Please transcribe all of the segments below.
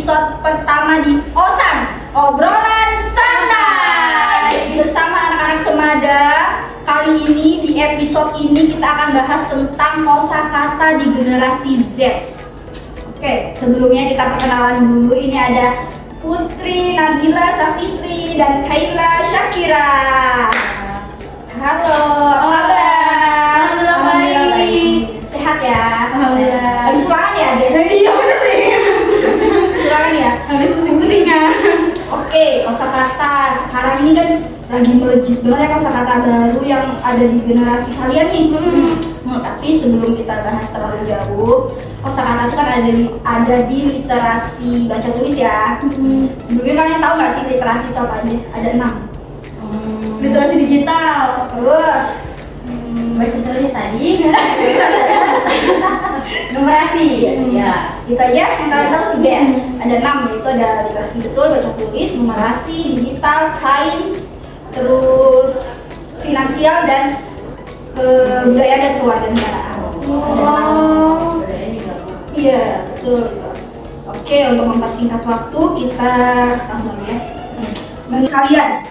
episode pertama di OSAN, Obrolan Santai bersama anak-anak Semada. Kali ini di episode ini kita akan bahas tentang kosakata di generasi Z. Oke, sebelumnya kita perkenalan dulu. Ini ada Putri, Nabila, Safitri, dan Kayla Syakira. Halo, apa kabar? Alhamdulillah baik. Sehat ya? Alhamdulillah. Habis ulangan ya, Des? Iya bener nih. Ulangan ya? Habis pusing-pusingnya. Oke, kosakata. Sekarang ini kan lagi melejit banget ya kosakata baru yang ada di generasi kalian nih. Tapi sebelum kita bahas terlalu jauh, kosakata itu kan ada di literasi baca tulis ya. Sebelumnya kalian tahu nggak sih literasi itu apa aja? Ada 6. Literasi digital. Terus Baca tulis tadi, numerasi, ya. itu aja yang kalian tahu 3 ya? Ada 6, yaitu ada literasi betul, baca tulis, numerasi, digital, sains, terus finansial, dan kebudayaan dan kewarganegaraan. Oh. Iya, betul. Oke, untuk mempersingkat waktu kita langsung ya. Menurut kalian,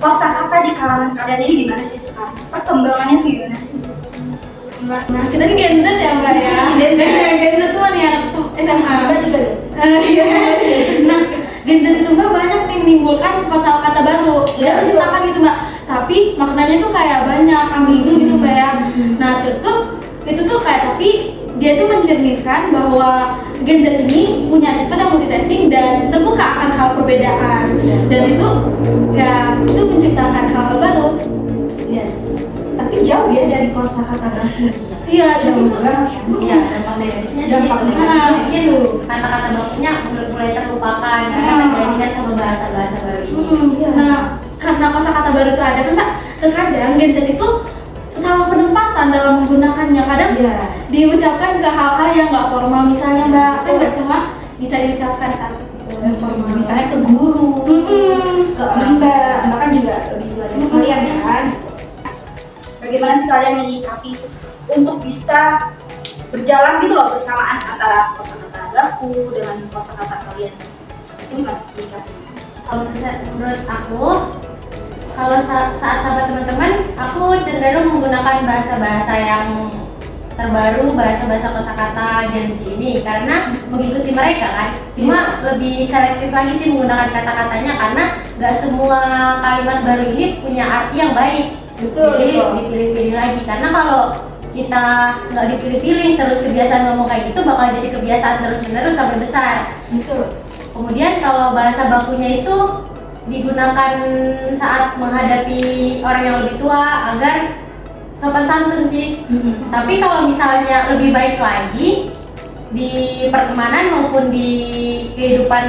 kosakata di kalangan kalian ini gimana sih sekarang? Perkembangannya tuh gimana sih? Nah, kita ini Gen Z ya Mbak ya? Gen Z. Gen Z tuh nih anak SMA. Kita juga. Iya. Nah, Gen Z itu Mbak banyak nih menimbulkan kosakata baru. Dia menciptakan gitu Mbak. Tapi maknanya tuh kayak banyak, ambigu gitu Mbak ya. Nah, terus tuh itu tuh kayak tapi dia tuh mencerminkan bahwa Gen Z ini punya sifat yang multitasking dan terbuka akan hal perbedaan. Dan itu ya itu menciptakan hal baru. Ya. Tapi jauh ya dari kosakata baku. Iya, Jauh jauh banget ya. Iya, dampak negatifnya sih Dampak itu. negatifnya Itu kata-kata bakunya mulai terlupakan karena tergantikan sama bahasa-bahasa baru ini. Nah, karena kosakata baru itu ada kan Mbak, terkadang Gen Z itu salah penempatan dalam menggunakannya. Kadang Iya. diucapkan ke hal-hal yang nggak formal misalnya Mbak, kan nggak semua bisa diucapkan saat itu. Misalnya ke guru, ke mbak kan juga lebih tua dari kalian kan. Bagaimana sih kalian menyikapi untuk bisa berjalan gitu loh bersamaan antara kosakata baku dengan kosakata kalian? Itu gimana menyikapinya? Kalau menurut aku, kalau saat sama teman-teman, aku cenderung menggunakan bahasa-bahasa yang terbaru, bahasa-bahasa kosakata Gen Z ini karena mengikuti mereka kan. Cuma lebih selektif lagi sih menggunakan kata-katanya karena nggak semua kalimat baru ini punya arti yang baik. Betul, Jadi betul. dipilih-pilih lagi karena kalau kita nggak dipilih-pilih terus kebiasaan ngomong kayak gitu bakal jadi kebiasaan terus-menerus sampai besar. Betul. Kemudian kalau bahasa bakunya itu digunakan saat menghadapi orang yang lebih tua agar sopan santun sih. Tapi kalau misalnya lebih baik lagi di pertemanan maupun di kehidupan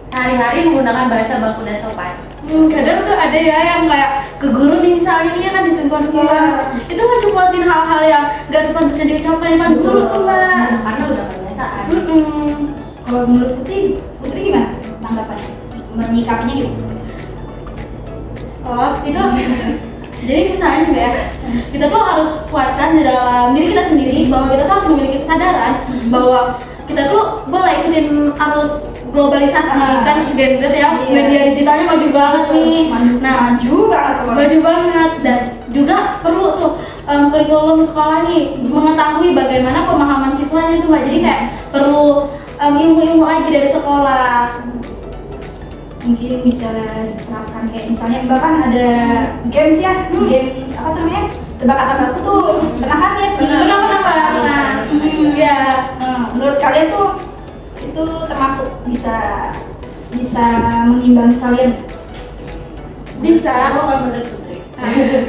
sehari-hari menggunakan bahasa baku dan sopan. Kadang tuh ada ya yang kayak ke guru nih misalnya nih kan di sekolah-sekolah itu ngeceplosin hal-hal yang nggak sepantasnya diucapkan di depan guru tuh Mbak. Karena udah kebiasaan. Kalau menurut Putri gimana tanggapannya? Menyikapinya gitu? Oh, itu jadi misalnya nih ya, kita tuh harus kuatkan di dalam diri kita sendiri bahwa kita tuh harus memiliki kesadaran bahwa kita tuh boleh ikutin arus globalisasi kan Gen Z ya, Iya. media digitalnya maju banget nih. Maju banget. Maju banget dan juga perlu tuh kurikulum sekolah nih mengetahui bagaimana pemahaman siswanya tuh Mbak. Jadi kayak perlu ilmu-ilmu aja dari sekolah. Mungkin bisa diterapkan kayak misalnya Mbak kan ada games ya, games apa namanya, tebak kata baku tuh pernah kan lihat di Pernah Mbak? Nah, ya menurut kalian tuh itu termasuk bisa mengimbangi kalian? bisa. Kalau menurut Putri.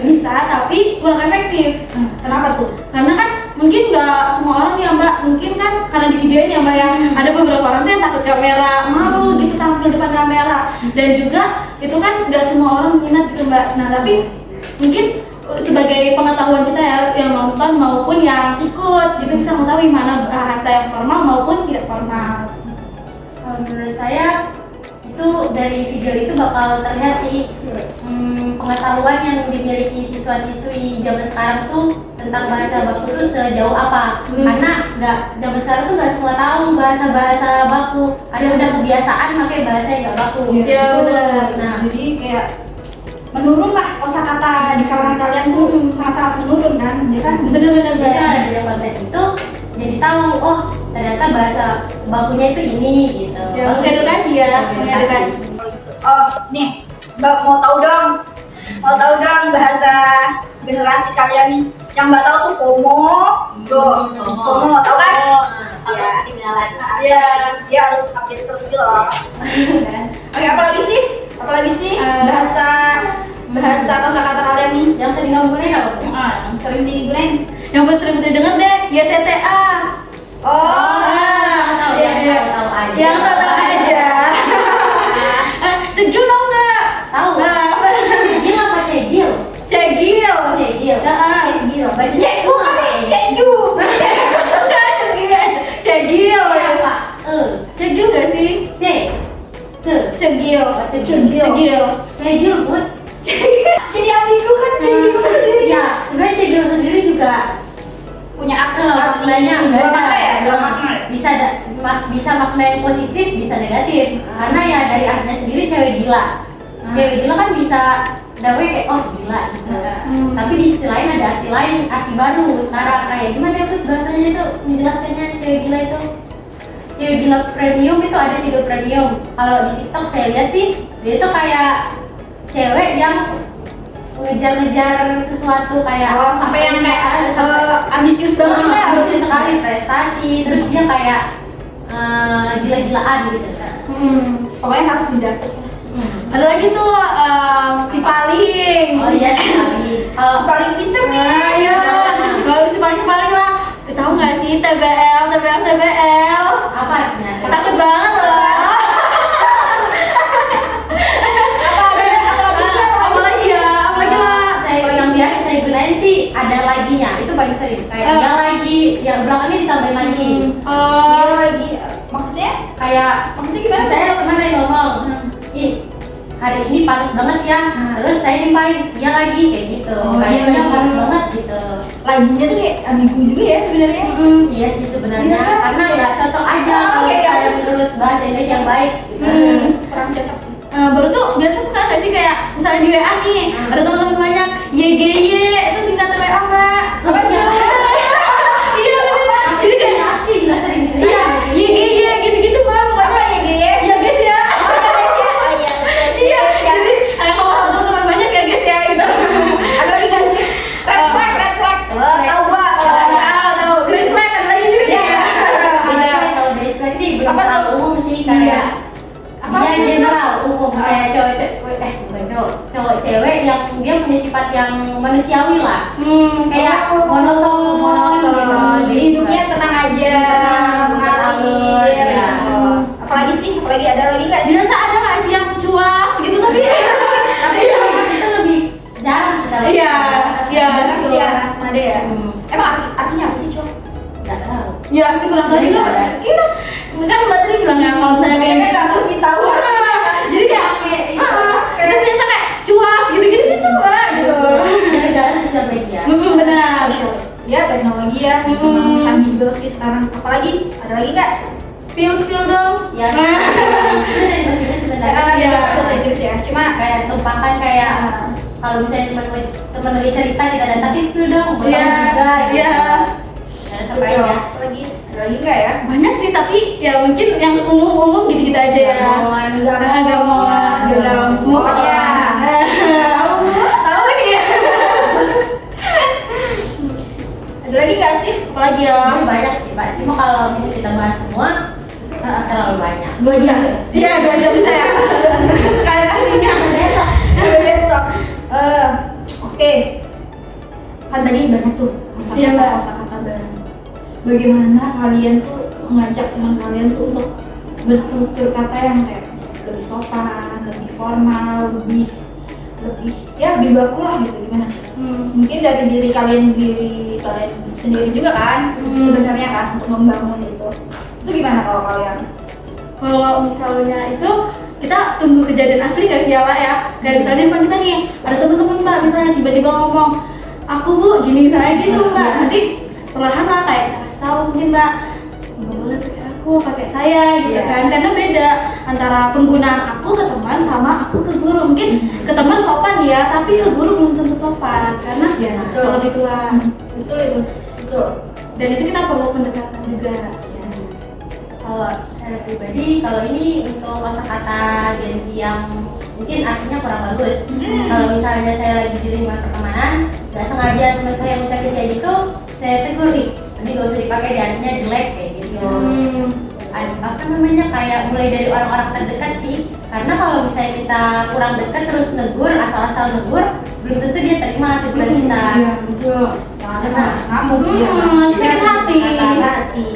Bisa tapi kurang efektif. Kenapa tuh? Karena kan mungkin nggak semua orang ya Mbak, mungkin kan karena di videonya ya Mbak ya, ada beberapa orang tuh yang takut kamera, malu gitu tampil depan kamera, dan juga itu kan nggak semua orang minat gitu Mbak. Nah tapi mungkin sebagai pengetahuan kita ya yang nonton maupun yang ikut gitu bisa mengetahui mana bahasa yang formal maupun tidak formal. Kalau menurut saya itu dari video itu bakal terlihat sih pengetahuan yang dimiliki siswa-siswi zaman sekarang tuh tentang bahasa baku tuh sejauh apa. Karena zaman sekarang tuh nggak semua tahu bahasa baku. Ada yang udah kebiasaan pakai bahasa yang nggak baku. Iya, benar. Nah, Jadi kayak menurun lah kosakata di kalangan kalian tuh sangat-sangat menurun kan, ya kan? Bener-bener. jadi ada konten itu jadi tahu, oh ternyata bahasa bakunya itu ini gitu. Ya, Bagus sih. edukasi ya, Edukasi. Oh, nih, Mbak mau tahu dong bahasa generasi kalian nih. Yang Mbak tahu tuh Pomo, Pomo, tahu kan? Takut ketinggalan. Iya. Dia harus update terus gitu loh. Oke, apalagi sih? Bahasa kosakata kalian nih? Yang sering kamu gunain apa? Yang sering digunain. Yang buat sering denger deh, ya TTA. Tahu iya, iya. tahu aja. Yang tahu aja. Cegil tau nggak? Tahu. Nah, apa? Cegil apa cegil? Cegil. Cegil. Gila. Baca Cegu kali, cegu. Enggak, cegil. apa? Cegil nggak sih? C. C. Cegil. Oh, cegil. Cegil. Cegil, Bud. Jadi ambigu kan, jadi bingung sendiri. Iya, sebenarnya cegil sendiri juga Punya maknanya enggak dua ada. makna ya, dua makna. Bisa makna yang positif, bisa negatif. Karena ya dari artinya sendiri cewek gila. Cewek gila kan bisa namanya kayak oh gila gitu. Tapi di sisi lain ada arti lain, arti baru sekarang kayak gimana ya Bud bahasanya itu menjelaskannya cewek gila itu. Cewek gila premium itu ada cewek premium. Kalau di TikTok saya lihat sih dia itu kayak cewek yang ngejar-ngejar sesuatu kayak Sampai yang kayak ambisius banget banget ya, harus sekali prestasi, terus dia kayak gila-gilaan gitu. Pokoknya harus didapat. Ada lagi tuh si paling. Oh iya sekali. Kalau Paling pinter nih. Nah, iya. Kalau si paling lah. Tahu nggak sih TBL? apa artinya? Takut banget loh. Apalagi lah. Yang biasa saya gunain sih ada laginya, itu paling sering. Kayak dia lagi, yang belakangnya ditambahin lagi. Dia lagi maksudnya Kayak gimana? saya teman yang ngomong, ih hari ini panas banget ya. Terus saya nimpalin, iya lagi kayak gitu. Iya Kayaknya lagi. panas banget gitu. Laginya tuh kayak ambigu juga ya sebenarnya. Iya sih sebenarnya, Iya. karena nggak cocok aja kalau Oke, misalnya iya. menurut bahasa Inggris yang baik. Gitu. Kurang cocok sih. Baru tuh biasa suka nggak sih kayak misalnya di WA nih ada teman-teman banyak YGY itu singkatan WA nggak? Apa tuh? Iya bener. Jadi kayak Asli juga sering iya dilihat. YGY gitu-gitu bang Apa pokoknya. ya dia? Ya guys ya. Oh iya. Iya. Jadi kalau sama teman-teman banyak ya guys ya gitu. Ada lagi nggak sih? Red flag. Tahu gua. Tahu green flag ada lagi juga ya. Kalau base friend ini belum Apa tuh? terlalu umum sih kayak Apa dia sih? general umum kayak bukan cowok cewek yang dia punya sifat yang manusiawi lah kayak monoton gitu. Jadi hidupnya tenang aja, Tenang, mengalir. ya. Apalagi sih? Ada lagi nggak sih? Biasa ada nggak sih yang cuak gitu tapi Tapi itu lebih jarang sih kalau iya Jarang betul. sih ya, anak semada ya. Emang artinya apa sih cuy? nggak tahu. Ya sih kurang tahu juga. Kita kan Mbak Tri bilang ya kalau misalnya kayak Kayaknya nggak ngerti tahu. jadi kayak Oke, itu itu biasa kayak cuas gitu Mbak gitu. gara-gara sosial media. Benar. Ya teknologi ya, memang canggih banget sih sekarang. Apalagi? Ada lagi nggak? Spill dong. Ya, itu dari bahasa Inggris sebenarnya sih. Ya, bahasa Inggris ya. Cuma Kayak tumpakan kayak kalau misalnya teman lagi cerita kita dan tapi spill dong, gue Iya, juga gitu. iya. Dan sampai aja. ada lagi nggak ya? Banyak sih tapi ya mungkin yang umum gitu-gitu aja ya. Gamon. Dalam pokoknya. Tahu nih ya. Ada lagi nggak sih? Apalagi ya? Ini banyak sih Pak, cuma kalau misalnya kita bahas semua terlalu banyak. 2 jam. Iya 2 jam bisa ya. Sekali aslinya. Sampai besok. Besok. Oke. Kan tadi banyak tuh Iya, Mbak. kosakata baru. Bagaimana kalian tuh mengajak teman kalian tuh untuk bertutur kata yang kayak lebih sopan, lebih formal, lebih baku lah gitu gimana? Mungkin dari diri kalian sendiri juga kan sebenarnya kan untuk membangun itu gimana kalau kalian? Kalau misalnya itu kita tunggu kejadian asli gak sih ya Pak ya? Kayak misalnya di depan kita nih ada teman-teman Mbak misalnya tiba-tiba ngomong aku Bu gini misalnya gitu Mbak, nanti perlahan lah kayak kasih tahu mungkin Mbak nggak boleh pakai aku, pakai saya gitu kan, karena beda antara penggunaan aku ke teman sama aku ke guru. Mungkin ke teman sopan ya, tapi ke guru belum tentu sopan karena kalau gitulah. Betul itu, betul. Dan itu kita perlu pendekatan juga ya. Kalau saya pribadi, kalau ini untuk kosakata Gen Z yang mungkin artinya kurang bagus. Kalau misalnya saya lagi di lingkungan pertemanan, nggak sengaja teman saya ngucapin kayak gitu, saya tegur nih, ini gak usah dipakai, di artinya jelek kayak gitu. Apa namanya, kayak mulai dari orang-orang terdekat sih. Karena kalau misalnya kita kurang dekat terus negur, asal-asal negur, belum tentu dia terima teguran kita. Iya, betul. Karena kamu sakit hati.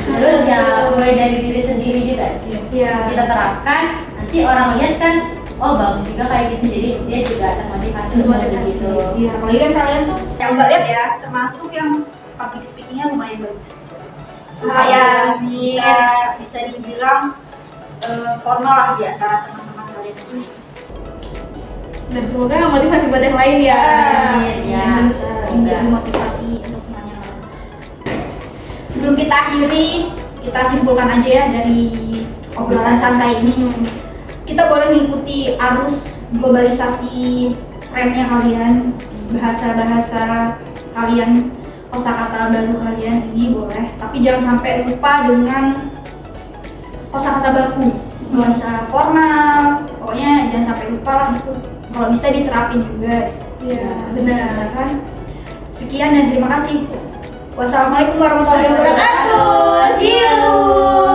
Terus ya mulai dari diri sendiri juga sih. Iya. Kita terapkan, nanti orang lihat kan, oh bagus juga kayak gitu, jadi dia juga termotivasi untuk begitu. Iya, apalagi kan kalian tuh yang Mbak lihat ya, termasuk yang public speakingnya lumayan bagus. Lumayan bisa dibilang formal lah di antara teman-teman kalian ini. Dan semoga motivasi buat yang lain ya. Iya, Bisa menjadi motivasi untuk teman yang lain. Sebelum kita akhiri, kita simpulkan aja ya dari obrolan santai ini. Kita boleh mengikuti arus globalisasi trennya kalian, bahasa-bahasa kalian, kosakata baru kalian ini boleh, tapi jangan sampai lupa dengan kosakata baku, bahasa formal. Pokoknya jangan sampai lupa lah itu. Kalau bisa diterapin juga. Iya, benar. Kan? Sekian dan terima kasih. Wassalamualaikum warahmatullahi wabarakatuh. See you.